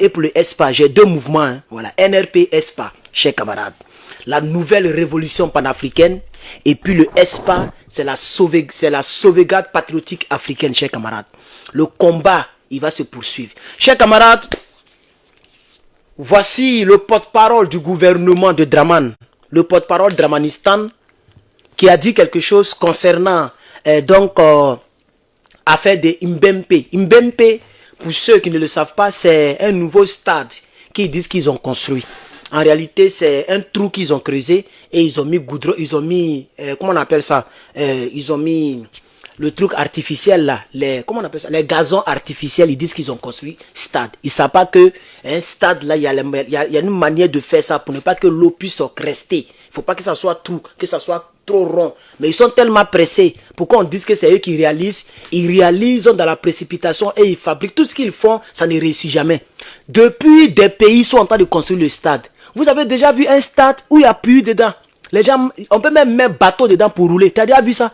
et pour le ESPA, j'ai deux mouvements. Hein. Voilà, NRP, ESPA, chers camarades. La nouvelle révolution panafricaine. Et puis le ESPA, c'est la sauvegarde patriotique africaine, chers camarades. Le combat, il va se poursuivre. Chers camarades, voici le porte-parole du gouvernement de Draman, le porte-parole Dramanistan, qui a dit quelque chose concernant affaire de Mbempe. Mbempe, pour ceux qui ne le savent pas, c'est un nouveau stade qu'ils disent qu'ils ont construit. En réalité, c'est un trou qu'ils ont creusé et ils ont mis goudron, ils ont mis, comment on appelle ça, ils ont mis le truc artificiel là, comment on appelle ça, les gazons artificiels, ils disent qu'ils ont construit stade. Ils ne savent pas que un stade là, il y a une manière de faire ça pour ne pas que l'eau puisse rester. Il ne faut pas que ça soit trop rond. Mais ils sont tellement pressés pour qu'on dise que c'est eux qui réalisent. Ils réalisent dans la précipitation et ils fabriquent. Tout ce qu'ils font, ça ne réussit jamais. Depuis, des pays sont en train de construire le stade. Vous avez déjà vu un stade où il n'y a plus dedans. Les gens, on peut même mettre bateau dedans pour rouler. Tu as déjà vu ça?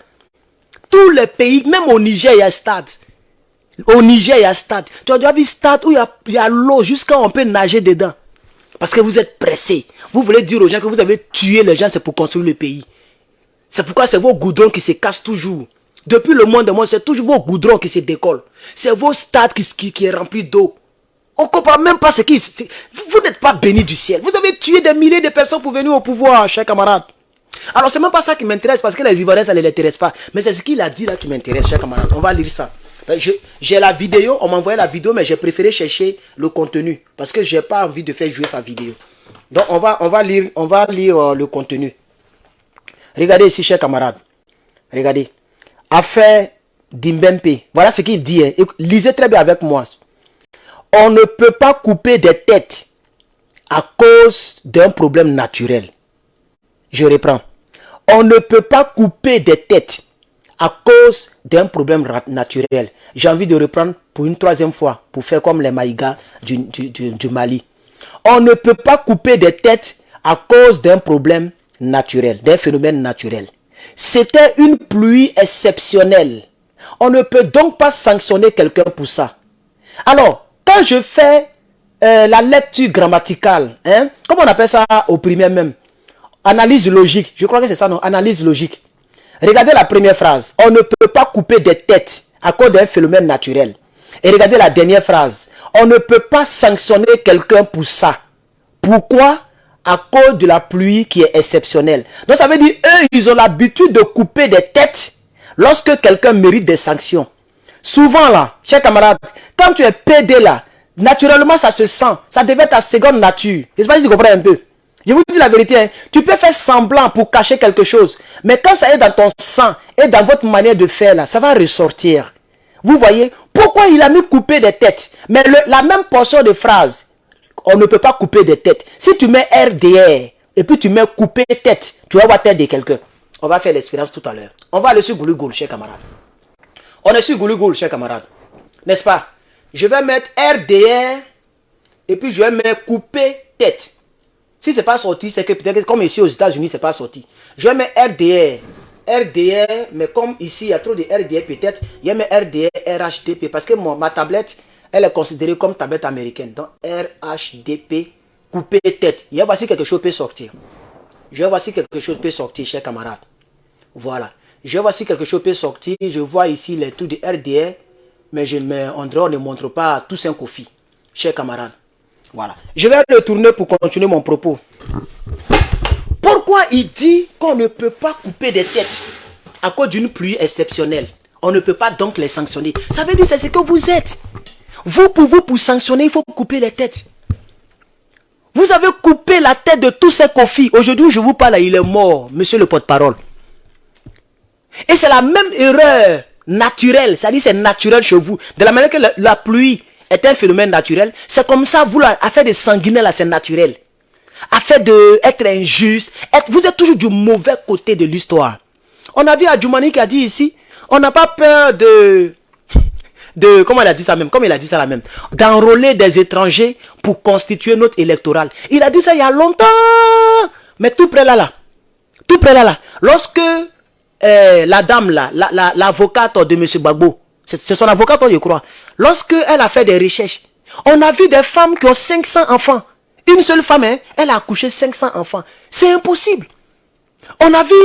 Tous les pays, même au Niger, il y a un stade. Au Niger, il y a un stade. Tu as déjà vu un stade où il y a l'eau jusqu'à on peut nager dedans. Parce que vous êtes pressés. Vous voulez dire aux gens que vous avez tué les gens, c'est pour construire le pays. C'est pourquoi c'est vos goudrons qui se cassent toujours. Depuis le monde, c'est toujours vos goudrons qui se décollent. C'est vos stades qui est rempli d'eau. On ne comprend même pas ce qui... Vous n'êtes pas bénis du ciel. Vous avez tué des milliers de personnes pour venir au pouvoir, chers camarades. Alors, c'est même pas ça qui m'intéresse, parce que les Ivoiriens, ça ne les intéresse pas. Mais c'est ce qu'il a dit là qui m'intéresse, chers camarades. On va lire ça. J'ai la vidéo, on m'a envoyé la vidéo, mais j'ai préféré chercher le contenu. Parce que je n'ai pas envie de faire jouer sa vidéo. Donc, on va lire le contenu. Regardez ici, chers camarades. Regardez. Affaire d'Imbempe. Voilà ce qu'il dit. Hein. Lisez très bien avec moi. On ne peut pas couper des têtes à cause d'un problème naturel. Je reprends. On ne peut pas couper des têtes à cause d'un problème naturel. J'ai envie de reprendre pour une troisième fois, pour faire comme les Maïgas du Mali. On ne peut pas couper des têtes à cause d'un problème naturel, d'un phénomène naturel. C'était une pluie exceptionnelle. On ne peut donc pas sanctionner quelqu'un pour ça. Alors, quand je fais la lecture grammaticale, hein, comment on appelle ça au primaire même? Analyse logique, je crois que c'est ça, non? Analyse logique. Regardez la première phrase. On ne peut pas couper des têtes à cause d'un phénomène naturel. Et regardez la dernière phrase. On ne peut pas sanctionner quelqu'un pour ça. Pourquoi? À cause de la pluie qui est exceptionnelle. Donc ça veut dire, eux, ils ont l'habitude de couper des têtes lorsque quelqu'un mérite des sanctions. Souvent là, chers camarades, quand tu es pédé là, naturellement ça se sent. Ça devait être ta seconde nature. Je ne sais pas si tu comprends un peu. Je vous dis la vérité, hein. Tu peux faire semblant pour cacher quelque chose. Mais quand ça est dans ton sang et dans votre manière de faire là, ça va ressortir. Vous voyez, pourquoi il a mis couper des têtes? Mais la même portion de phrase, on ne peut pas couper des têtes. Si tu mets RDR et puis tu mets couper tête, tu vas voir tête de quelqu'un. On va faire l'expérience tout à l'heure. On va aller sur Goulougoul, chers camarades. On est sur Goulougoul, chers camarades. N'est-ce pas? Je vais mettre RDR et puis je vais mettre couper tête. Si ce n'est pas sorti, c'est que peut-être comme ici aux États-Unis, ce n'est pas sorti. Je vais mettre RDR. RDR, mais comme ici, il y a trop de RDR peut-être, je vais mettre RDR, RHDP. Parce que ma tablette, elle est considérée comme tablette américaine. Donc RHDP, couper tête. Et voici quelque chose peut sortir. Je vois si quelque chose peut sortir, chers camarades. Voilà. Je vois si quelque chose peut sortir. Je vois ici les trucs de RDR. Mais on ne montre pas tous un Kofi, chers camarades. Voilà. Je vais retourner pour continuer mon propos. Pourquoi il dit qu'on ne peut pas couper des têtes à cause d'une pluie exceptionnelle? On ne peut pas donc les sanctionner. Ça veut dire c'est ce que vous êtes. Pour sanctionner, il faut couper les têtes. Vous avez coupé la tête de tous ces Kofi. Aujourd'hui, je vous parle, il est mort, monsieur le porte-parole. Et c'est la même erreur naturelle. C'est-à-dire c'est naturel chez vous. De la manière que la pluie est un phénomène naturel, c'est comme ça, vous, affaire de sanguinaire, là, c'est naturel. Affaire d'être injuste, vous êtes toujours du mauvais côté de l'histoire. On a vu Adjoumani qui a dit ici, on n'a pas peur comment il a dit ça même, comme il a dit ça là même, d'enrôler des étrangers pour constituer notre électoral. Il a dit ça il y a longtemps, mais tout près là. Tout près là. Lorsque la dame là, l'avocate de M. Gbagbo, c'est son avocate je crois, lorsque elle a fait des recherches, On a vu des femmes qui ont 500 enfants. Une seule femme, hein, elle a accouché 500 enfants. C'est impossible. On a vu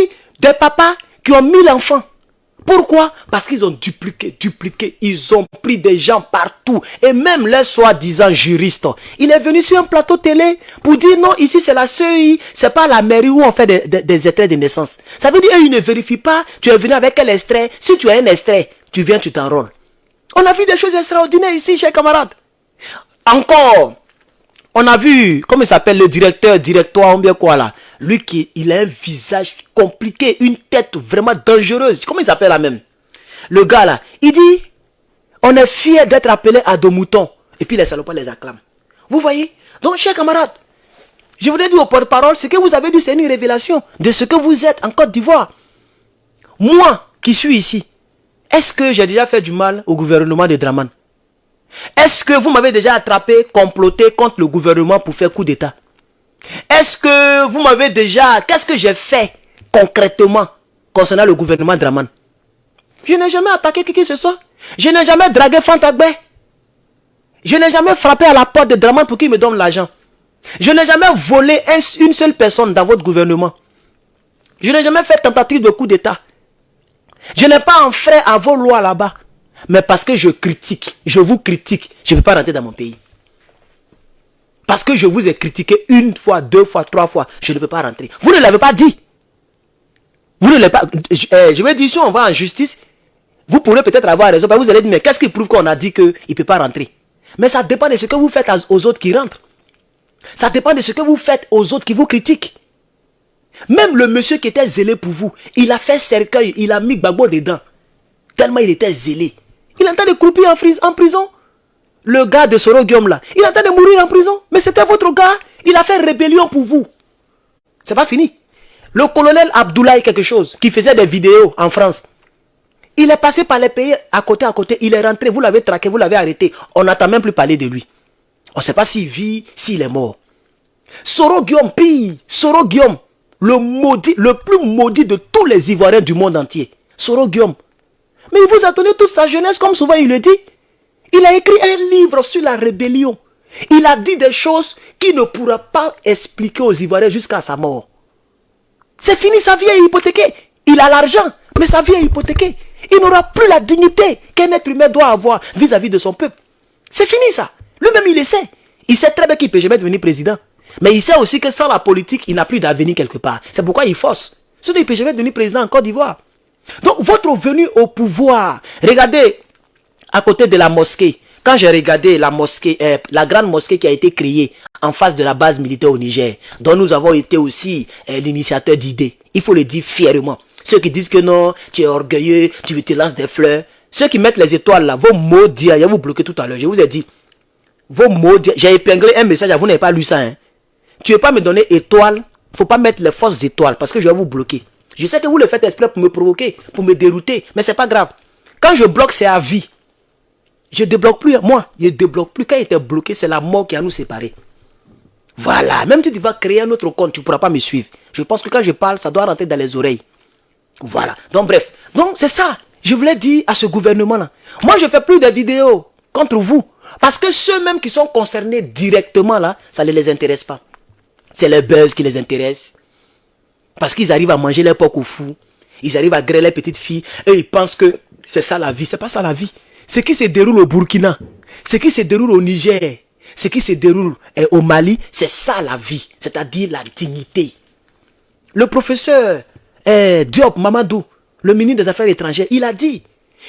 des papas qui ont 1000 enfants. Pourquoi? Parce qu'ils ont dupliqué. Ils ont pris des gens partout. Et même les soi-disant juristes. Il est venu sur un plateau télé pour dire non, ici c'est la CEI, c'est pas la mairie où on fait des extraits de naissance. Ça veut dire qu'ils ne vérifient pas, tu es venu avec quel extrait. Si tu as un extrait, tu viens, tu t'enrôles. On a vu des choses extraordinaires ici, chers camarades. Encore, on a vu, comment il s'appelle, le directoire, ou bien quoi là. Lui il a un visage compliqué, une tête vraiment dangereuse. Comment il s'appelle là même? Le gars là, il dit, on est fier d'être appelé à dos moutons. Et puis les salopards les acclament. Vous voyez? Donc, chers camarades, je voudrais dire au porte-parole, ce que vous avez dit, c'est une révélation de ce que vous êtes en Côte d'Ivoire. Moi, qui suis ici, est-ce que j'ai déjà fait du mal au gouvernement de Dramane? Est-ce que vous m'avez déjà attrapé, comploté contre le gouvernement pour faire coup d'État? Est-ce que vous m'avez déjà... Qu'est-ce que j'ai fait concrètement concernant le gouvernement Dramane? Je n'ai jamais attaqué qui que ce soit. Je n'ai jamais dragué Fantagbe. Je n'ai jamais frappé à la porte de Dramane pour qu'il me donne l'argent. Je n'ai jamais volé une seule personne dans votre gouvernement. Je n'ai jamais fait tentative de coup d'État. Je n'ai pas enfreint à vos lois là-bas. Mais parce que je critique, je vous critique, je ne peux pas rentrer dans mon pays. Parce que je vous ai critiqué une fois, 2 fois, 3 fois, je ne peux pas rentrer. Vous ne l'avez pas dit. Vous ne l'avez pas... Je vais dire, si on va en justice, vous pourrez peut-être avoir raison. Vous allez dire, mais qu'est-ce qui prouve qu'on a dit qu'il ne peut pas rentrer? Mais ça dépend de ce que vous faites aux autres qui rentrent. Ça dépend de ce que vous faites aux autres qui vous critiquent. Même le monsieur qui était zélé pour vous, il a fait cercueil, il a mis Gbagbo dedans. Tellement il était zélé. Il est en train de croupir en prison. Le gars de Soro Guillaume là, il est en train de mourir en prison. Mais c'était votre gars. Il a fait rébellion pour vous. C'est pas fini. Le colonel Abdoulaye quelque chose, qui faisait des vidéos en France. Il est passé par les pays à côté. Il est rentré, vous l'avez traqué, vous l'avez arrêté. On n'entend même plus parler de lui. On ne sait pas s'il vit, s'il est mort. Soro Guillaume, pire. Soro Guillaume, le plus maudit de tous les Ivoiriens du monde entier. Soro Guillaume. Mais il vous a donné toute sa jeunesse, comme souvent il le dit. Il a écrit un livre sur la rébellion. Il a dit des choses qu'il ne pourra pas expliquer aux Ivoiriens jusqu'à sa mort. C'est fini, sa vie est hypothéquée. Il a l'argent, mais sa vie est hypothéquée. Il n'aura plus la dignité qu'un être humain doit avoir vis-à-vis de son peuple. C'est fini ça. Lui-même il le sait. Il sait très bien qu'il ne peut jamais devenir président. Mais il sait aussi que sans la politique, il n'a plus d'avenir quelque part. C'est pourquoi il force. Sinon il ne peut jamais devenir président en Côte d'Ivoire. Donc votre venue au pouvoir, regardez à côté de la mosquée, quand j'ai regardé la mosquée, la grande mosquée qui a été créée en face de la base militaire au Niger, dont nous avons été aussi l'initiateur d'idées, il faut le dire fièrement. Ceux qui disent que non, tu es orgueilleux, tu te lances des fleurs, ceux qui mettent les étoiles là, vos mots dits, je vous bloqué tout à l'heure, je vous ai dit, vos mots dits, j'ai épinglé un message, vous n'avez pas lu ça, hein. Tu ne veux pas me donner étoile, il ne faut pas mettre les fausses étoiles parce que je vais vous bloquer. Je sais que vous le faites exprès pour me provoquer, pour me dérouter, mais ce n'est pas grave. Quand je bloque, c'est à vie. Je ne débloque plus, moi, je ne débloque plus. Quand il était bloqué, c'est la mort qui a nous séparés. Voilà, même si tu vas créer un autre compte, tu ne pourras pas me suivre. Je pense que quand je parle, ça doit rentrer dans les oreilles. Voilà, donc bref. Donc c'est ça, je voulais dire à ce gouvernement-là. Moi, je ne fais plus de vidéos contre vous. Parce que ceux-mêmes qui sont concernés directement là, ça ne les intéresse pas. C'est les buzz qui les intéressent. Parce qu'ils arrivent à manger les porcs au fou. Ils arrivent à griller les petites filles. Et ils pensent que c'est ça la vie. C'est pas ça la vie. Ce qui se déroule au Burkina, ce qui se déroule au Niger, ce qui se déroule au Mali, c'est ça la vie. C'est-à-dire la dignité. Le professeur Diop Mamadou, le ministre des Affaires étrangères, il a dit.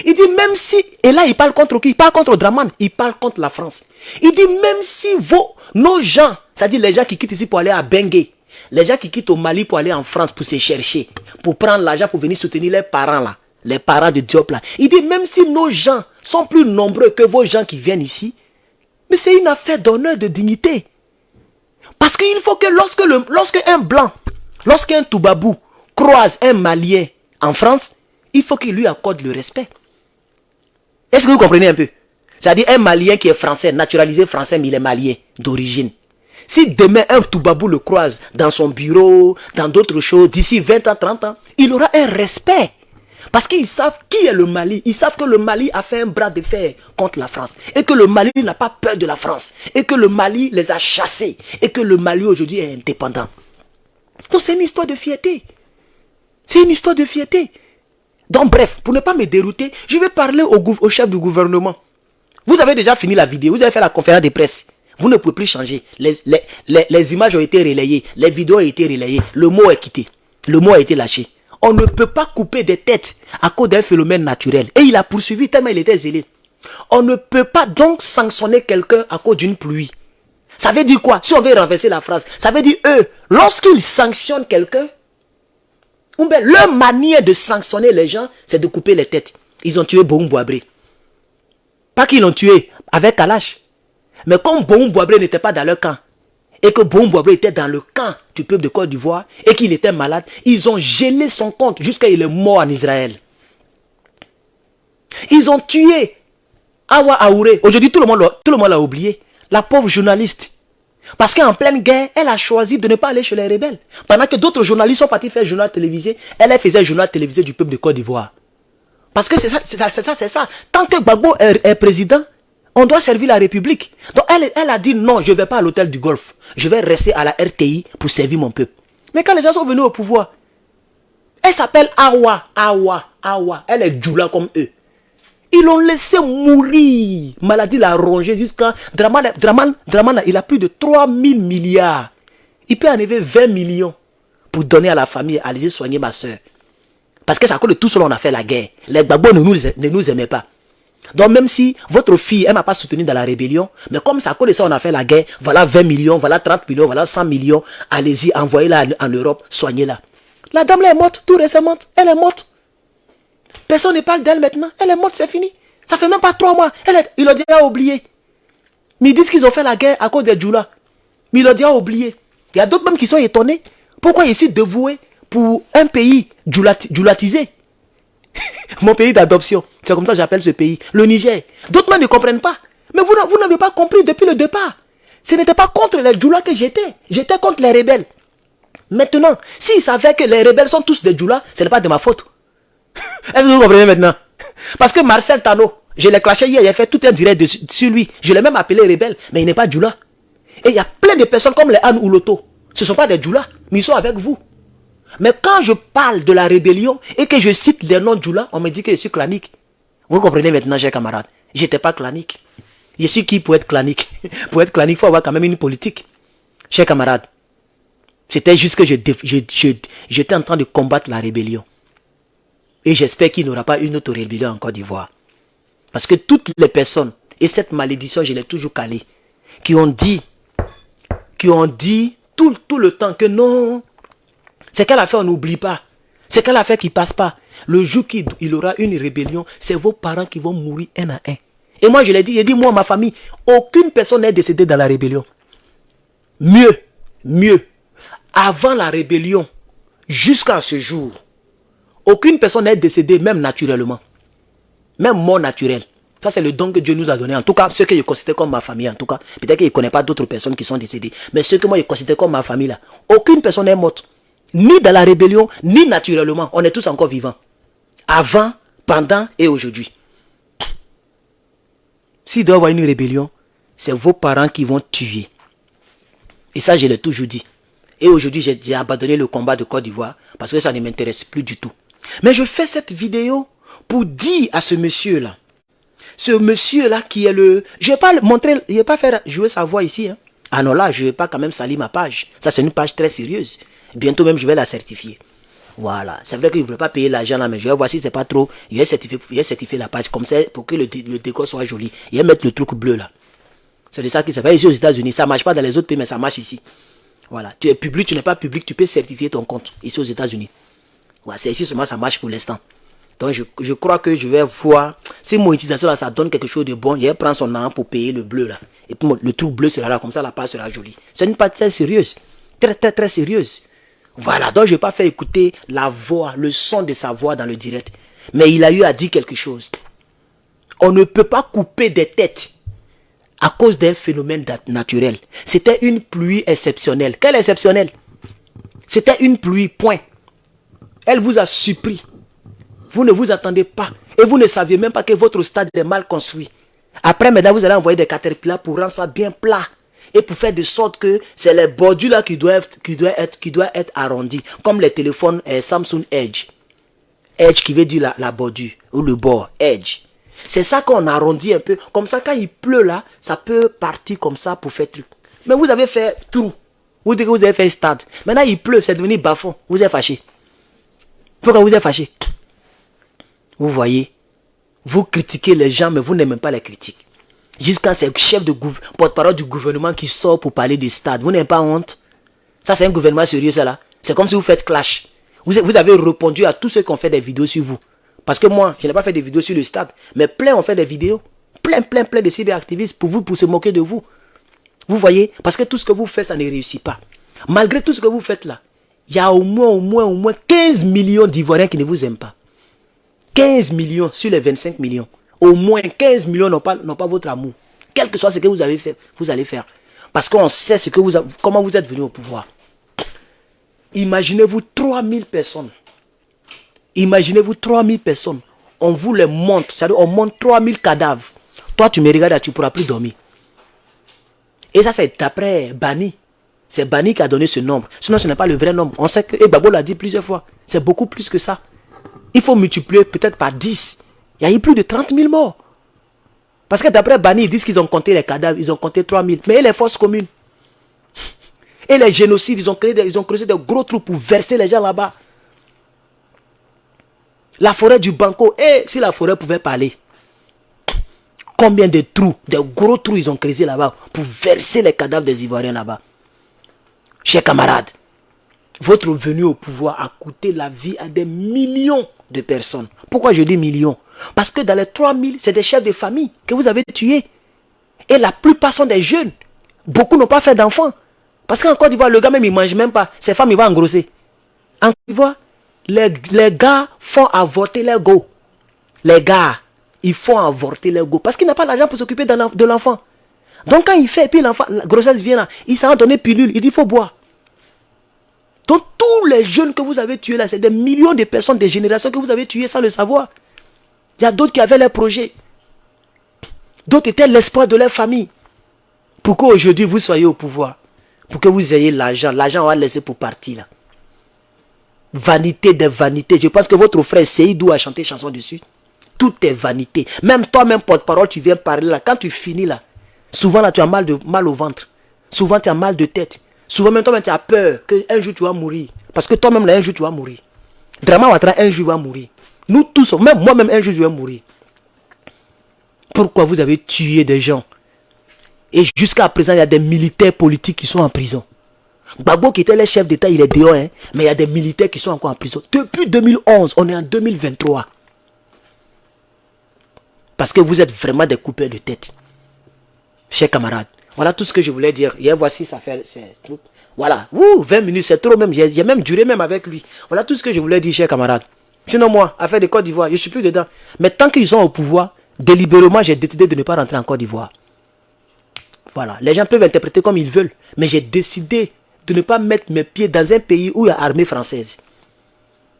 Il dit même si, et là il parle contre qui? Il parle contre Dramane, il parle contre la France. Il dit même si nos gens, c'est-à-dire les gens qui quittent ici pour aller à Bengué, les gens qui quittent au Mali pour aller en France pour se chercher, pour prendre l'argent pour venir soutenir les parents là, les parents de Diop là. Il dit même si nos gens sont plus nombreux que vos gens qui viennent ici, mais c'est une affaire d'honneur, de dignité. Parce qu'il faut que lorsque un blanc, lorsqu'un Toubabou croise un Malien en France, il faut qu'il lui accorde le respect. Est-ce que vous comprenez un peu? C'est-à-dire un Malien qui est français, naturalisé français, mais il est malien d'origine. Si demain un Toubabou le croise dans son bureau, dans d'autres choses, d'ici 20 ans, 30 ans, il aura un respect. Parce qu'ils savent qui est le Mali. Ils savent que le Mali a fait un bras de fer contre la France. Et que le Mali n'a pas peur de la France. Et que le Mali les a chassés. Et que le Mali aujourd'hui est indépendant. Donc c'est une histoire de fierté. C'est une histoire de fierté. Donc bref, pour ne pas me dérouter, je vais parler au chef du gouvernement. Vous avez déjà fini la vidéo, vous avez fait la conférence de presse. Vous ne pouvez plus changer. Les images ont été relayées, les vidéos ont été relayées, le mot est quitté. Le mot a été lâché. On ne peut pas couper des têtes à cause d'un phénomène naturel. Et il a poursuivi tellement il était zélé. On ne peut pas donc sanctionner quelqu'un à cause d'une pluie. Ça veut dire quoi? Si on veut renverser la phrase, ça veut dire eux, lorsqu'ils sanctionnent quelqu'un, leur manière de sanctionner les gens, c'est de couper les têtes. Ils ont tué Bohum Boabré. Pas qu'ils l'ont tué avec Kalash. Mais comme Bohum Boabré n'était pas dans leur camp, et que Bohum Boabré était dans le camp du peuple de Côte d'Ivoire, et qu'il était malade, ils ont gelé son compte jusqu'à il est mort en Israël. Ils ont tué Awa Aouré. Aujourd'hui, tout le monde l'a oublié. La pauvre journaliste. Parce qu'en pleine guerre, elle a choisi de ne pas aller chez les rebelles. Pendant que d'autres journalistes sont partis faire journal télévisé, elle faisait journal télévisé du peuple de Côte d'Ivoire. Parce que c'est ça. Tant que Gbagbo est président, on doit servir la République. Donc elle a dit non, je ne vais pas à l'hôtel du Golfe. Je vais rester à la RTI pour servir mon peuple. Mais quand les gens sont venus au pouvoir, elle s'appelle Awa. Elle est Djoula comme eux. Ils l'ont laissé mourir. Maladie l'a rongé jusqu'à... Draman, il a plus de 3000 milliards. Il peut enlever 20 millions pour donner à la famille, allez soigner ma soeur. Parce que c'est à cause de tout cela on a fait la guerre. Les Gbagbo ne nous aimaient pas. Donc même si votre fille, elle ne m'a pas soutenu dans la rébellion, mais comme c'est à cause de ça on a fait la guerre, voilà 20 millions, voilà 30 millions, voilà 100 millions, allez-y, envoyez-la en Europe, soignez-la. La dame là est morte tout récemment, elle est morte. Personne ne parle d'elle maintenant. Elle est morte, c'est fini. Ça fait même pas 3 mois. Il a déjà oublié. Mais ils disent qu'ils ont fait la guerre à cause des Djoula. Mais il a déjà oublié. Il y a d'autres même qui sont étonnés. Pourquoi ici dévoué pour un pays djoulatisé? Mon pays d'adoption. C'est comme ça que j'appelle ce pays. Le Niger. D'autres même ne comprennent pas. Mais vous n'avez pas compris depuis le départ. Ce n'était pas contre les Djoula que j'étais. J'étais contre les rebelles. Maintenant, s'ils savaient que les rebelles sont tous des Djoula, ce n'est pas de ma faute. Est-ce que vous comprenez maintenant? Parce que Marcel Tano, je l'ai clashé hier, il a fait tout un direct sur lui. Je l'ai même appelé rebelle, mais il n'est pas Djoula. Et il y a plein de personnes comme les Anne ou Loto. Ce ne sont pas des Djoula, mais ils sont avec vous. Mais quand je parle de la rébellion et que je cite les noms Djoula, on me dit que je suis clanique. Vous comprenez maintenant, chers camarades? Je n'étais pas clanique. Je suis qui pour être clanique? Pour être clanique, il faut avoir quand même une politique. Chers camarades, c'était juste que j'étais en train de combattre la rébellion. Et j'espère qu'il n'y aura pas une autre rébellion en Côte d'Ivoire. Parce que toutes les personnes, et cette malédiction, je l'ai toujours calée, qui ont dit tout le temps que non, c'est quelle affaire on n'oublie pas. C'est quelle affaire qui ne passe pas. Le jour qu'il y aura une rébellion, c'est vos parents qui vont mourir un à un. Et moi je l'ai dit, moi, ma famille, aucune personne n'est décédée dans la rébellion. Mieux, avant la rébellion, jusqu'à ce jour, aucune personne n'est décédée, même naturellement. Même mort naturelle. Ça, c'est le don que Dieu nous a donné. En tout cas, ceux que je considère comme ma famille, en tout cas. Peut-être qu'il ne connaît pas d'autres personnes qui sont décédées. Mais ceux que moi, je considère comme ma famille, là. Aucune personne n'est morte. Ni dans la rébellion, ni naturellement. On est tous encore vivants. Avant, pendant et aujourd'hui. S'il doit y avoir une rébellion, c'est vos parents qui vont tuer. Et ça, je l'ai toujours dit. Et aujourd'hui, j'ai abandonné le combat de Côte d'Ivoire parce que ça ne m'intéresse plus du tout. Mais je fais cette vidéo pour dire à ce monsieur-là, qui est le... Je ne vais pas le montrer, je ne vais pas faire jouer sa voix ici. Hein. Ah non, là, je ne vais pas quand même salir ma page. Ça, c'est une page très sérieuse. Bientôt même, je vais la certifier. Voilà. C'est vrai que je ne voulais pas payer l'argent là, mais je vais voir si c'est pas trop. Je vais certifier la page comme ça pour que le décor soit joli. Je vais mettre le truc bleu là. C'est de ça qui se fait ici aux États-Unis. Ça ne marche pas dans les autres pays, mais ça marche ici. Voilà. Tu es public, tu n'es pas public, tu peux certifier ton compte ici aux États-Unis. Voilà, c'est ici seulement ça marche pour l'instant. Donc je crois que je vais voir si mon utilisation là ça donne quelque chose de bon. Je vais prendre son nom pour payer le bleu là. Et puis le truc bleu sera là, comme ça la page sera jolie. C'est une page très sérieuse. Très sérieuse. Voilà, donc je ne vais pas faire écouter la voix, le son de sa voix dans le direct. Mais il a eu à dire quelque chose. On ne peut pas couper des têtes à cause d'un phénomène naturel. C'était une pluie exceptionnelle. Quelle exceptionnelle? C'était une pluie, point. Elle vous a surpris. Vous ne vous attendez pas. Et vous ne saviez même pas que votre stade est mal construit. Après, maintenant, vous allez envoyer des caterpillars pour rendre ça bien plat. Et pour faire de sorte que c'est les bordures là qui doivent être arrondis. Comme les téléphones Samsung Edge. Edge qui veut dire la bordure. Ou le bord. Edge. C'est ça qu'on arrondit un peu. Comme ça, quand il pleut là, ça peut partir comme ça pour faire truc. Mais vous avez fait tout. Vous dites que vous avez fait stade. Maintenant, il pleut, c'est devenu bas-fond. Vous êtes fâché. Pourquoi vous êtes fâché? Vous voyez, vous critiquez les gens, mais vous n'aimez pas les critiques. Jusqu'à c'est le chef de porte-parole du gouvernement qui sort pour parler du stade. Vous n'avez pas honte? Ça, c'est un gouvernement sérieux, ça là. C'est comme si vous faites clash. Vous avez répondu à tous ceux qui ont fait des vidéos sur vous. Parce que moi, je n'ai pas fait des vidéos sur le stade. Mais plein ont fait des vidéos. Plein de cyberactivistes pour se moquer de vous. Vous voyez? Parce que tout ce que vous faites, ça ne réussit pas. Malgré tout ce que vous faites là, il y a au moins 15 millions d'Ivoiriens qui ne vous aiment pas. 15 millions sur les 25 millions. Au moins 15 millions n'ont pas votre amour. Quel que soit ce que vous avez fait, vous allez faire. Parce qu'on sait comment vous êtes venu au pouvoir. Imaginez-vous 3000 personnes. Imaginez-vous 3000 personnes. On vous les montre. C'est-à-dire on montre 3000 cadavres. Toi, tu me regardes, tu ne pourras plus dormir. Et ça, c'est d'après Bani. C'est Bani qui a donné ce nombre. Sinon, ce n'est pas le vrai nombre. On sait que Gbagbo l'a dit plusieurs fois. C'est beaucoup plus que ça. Il faut multiplier peut-être par 10. Il y a eu plus de 30 000 morts. Parce que d'après Bani, ils disent qu'ils ont compté les cadavres. Ils ont compté 3 000. Mais et les forces communes? Et les génocides, ils ont creusé des gros trous pour verser les gens là-bas. La forêt du Banco. Et si la forêt pouvait parler, combien de trous, de gros trous ils ont creusé là-bas pour verser les cadavres des Ivoiriens là-bas. Chers camarades, votre venue au pouvoir a coûté la vie à des millions de personnes. Pourquoi je dis millions? Parce que dans les 3000, c'est des chefs de famille que vous avez tués. Et la plupart sont des jeunes. Beaucoup n'ont pas fait d'enfants. Parce qu'en Côte d'Ivoire, le gars même, il ne mange même pas. Ses femmes, il va engrosser. En Côte d'Ivoire, les gars font avorter leur go. Les gars, ils font avorter leur go. Parce qu'il n'a pas l'argent pour s'occuper de l'enfant. Donc quand il fait, et puis l'enfant, la grossesse vient là, il s'en a donné pilule, il dit il faut boire. Donc tous les jeunes que vous avez tués là, c'est des millions de personnes, des générations que vous avez tuées sans le savoir. Il y a d'autres qui avaient leurs projets. D'autres étaient l'espoir de leur famille. Pour qu'aujourd'hui vous soyez au pouvoir. Pour que vous ayez l'argent. L'argent on va laisser pour partir là. Vanité des vanités. Je pense que votre frère Seydou a chanté chanson dessus. Tout est vanité. Même toi-même porte-parole, tu viens parler là. Quand tu finis là, souvent là tu as mal au ventre. Souvent tu as mal de tête. Souvent même toi-même tu as peur qu'un jour tu vas mourir. Parce que toi-même là un jour tu vas mourir. Drama Ouattara un jour va mourir. Nous tous, même moi-même un jour je vais mourir. Pourquoi vous avez tué des gens? Et jusqu'à présent il y a des militaires politiques qui sont en prison. Gbagbo qui était le chef d'État il est dehors hein, mais il y a des militaires qui sont encore en prison. Depuis 2011, on est en 2023. Parce que vous êtes vraiment des coupeurs de tête. Chers camarades, voilà tout ce que je voulais dire. Hier, voici, ça fait... Voilà, 20 minutes, c'est trop même. J'ai même duré même avec lui. Voilà tout ce que je voulais dire, chers camarades. Sinon moi, affaire de Côte d'Ivoire, je ne suis plus dedans. Mais tant qu'ils sont au pouvoir, délibérément, j'ai décidé de ne pas rentrer en Côte d'Ivoire. Voilà, les gens peuvent interpréter comme ils veulent. Mais j'ai décidé de ne pas mettre mes pieds dans un pays où il y a armée française.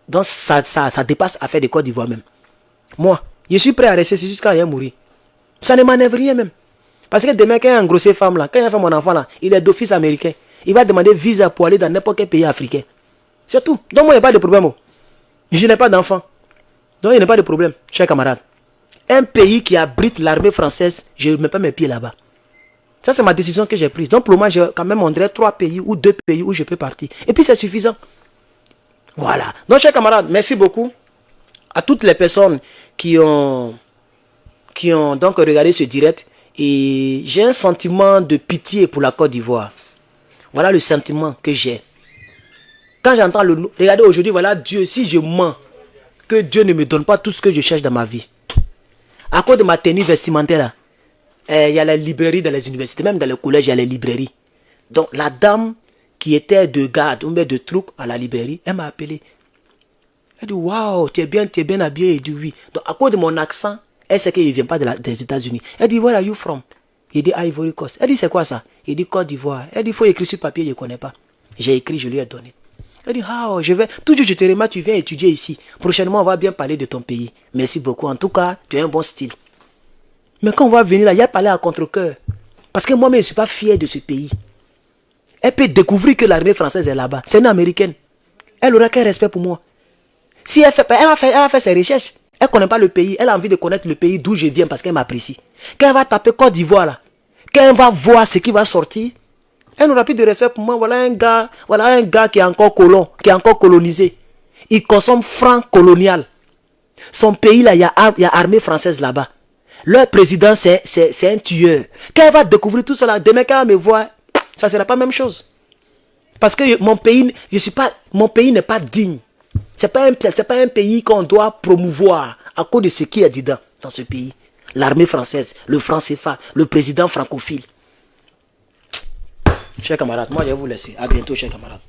Donc ça dépasse affaire de Côte d'Ivoire même. Moi, je suis prêt à rester jusqu'à rien mourir. Ça ne m'enlève rien même. Parce que demain, quand il y a un grossier femme là, quand il y a fait mon enfant là, il est d'office américain. Il va demander visa pour aller dans n'importe quel pays africain. C'est tout. Donc moi, il n'y a pas de problème. Je n'ai pas d'enfant. Donc il n'y a pas de problème, chers camarades. Un pays qui abrite l'armée française, je ne mets pas mes pieds là-bas. Ça, c'est ma décision que j'ai prise. Donc pour le moment, j'ai quand même, on dirait 3 pays ou 2 pays où je peux partir. Et puis c'est suffisant. Voilà. Donc chers camarades, merci beaucoup à toutes les personnes qui ont donc regardé ce direct. Et j'ai un sentiment de pitié pour la Côte d'Ivoire. Voilà le sentiment que j'ai. Quand j'entends le nom, regardez aujourd'hui, voilà Dieu, si je mens, que Dieu ne me donne pas tout ce que je cherche dans ma vie. À cause de ma tenue vestimentaire là, il y a les librairies dans les universités, même dans les collèges, il y a les librairies. Donc la dame qui était de garde, ou bien de truc à la librairie, elle m'a appelé. Elle dit, waouh, tu es bien habillé. Elle dit oui. Donc à cause de mon accent, elle sait qu'il ne vient pas des États-Unis. Elle dit, where are you from? Il dit, Ivory Coast. Elle dit, c'est quoi ça? Il dit, Côte d'Ivoire. Elle dit, il faut écrire sur papier, je ne connais pas. J'ai écrit, je lui ai donné. Elle dit, ah, je vais, toujours je te remarque, tu viens étudier ici. Prochainement, on va bien parler de ton pays. Merci beaucoup. En tout cas, tu as un bon style. Mais quand on va venir là, il y a parlé à contre-cœur. Parce que moi-même, je ne suis pas fier de ce pays. Elle peut découvrir que l'armée française est là-bas. C'est une américaine. Elle aura quel respect pour moi. Si elle va faire ses recherches. Elle ne connaît pas le pays. Elle a envie de connaître le pays d'où je viens parce qu'elle m'apprécie. Quand elle va taper Côte d'Ivoire là, quand elle va voir ce qui va sortir, elle n'aura plus de respect pour moi. Voilà un gars qui est encore colon, qui est encore colonisé. Il consomme franc colonial. Son pays là, il y a armée française là-bas. Leur président, c'est un tueur. Quand elle va découvrir tout cela, demain quand elle me voit, ça ne sera pas la même chose. Parce que mon pays n'est pas digne. Ce n'est pas un pays qu'on doit promouvoir à cause de ce qu'il y a dedans dans ce pays. L'armée française, le franc CFA, le président francophile. Chers camarades, moi je vais vous laisser. À bientôt, chers camarades.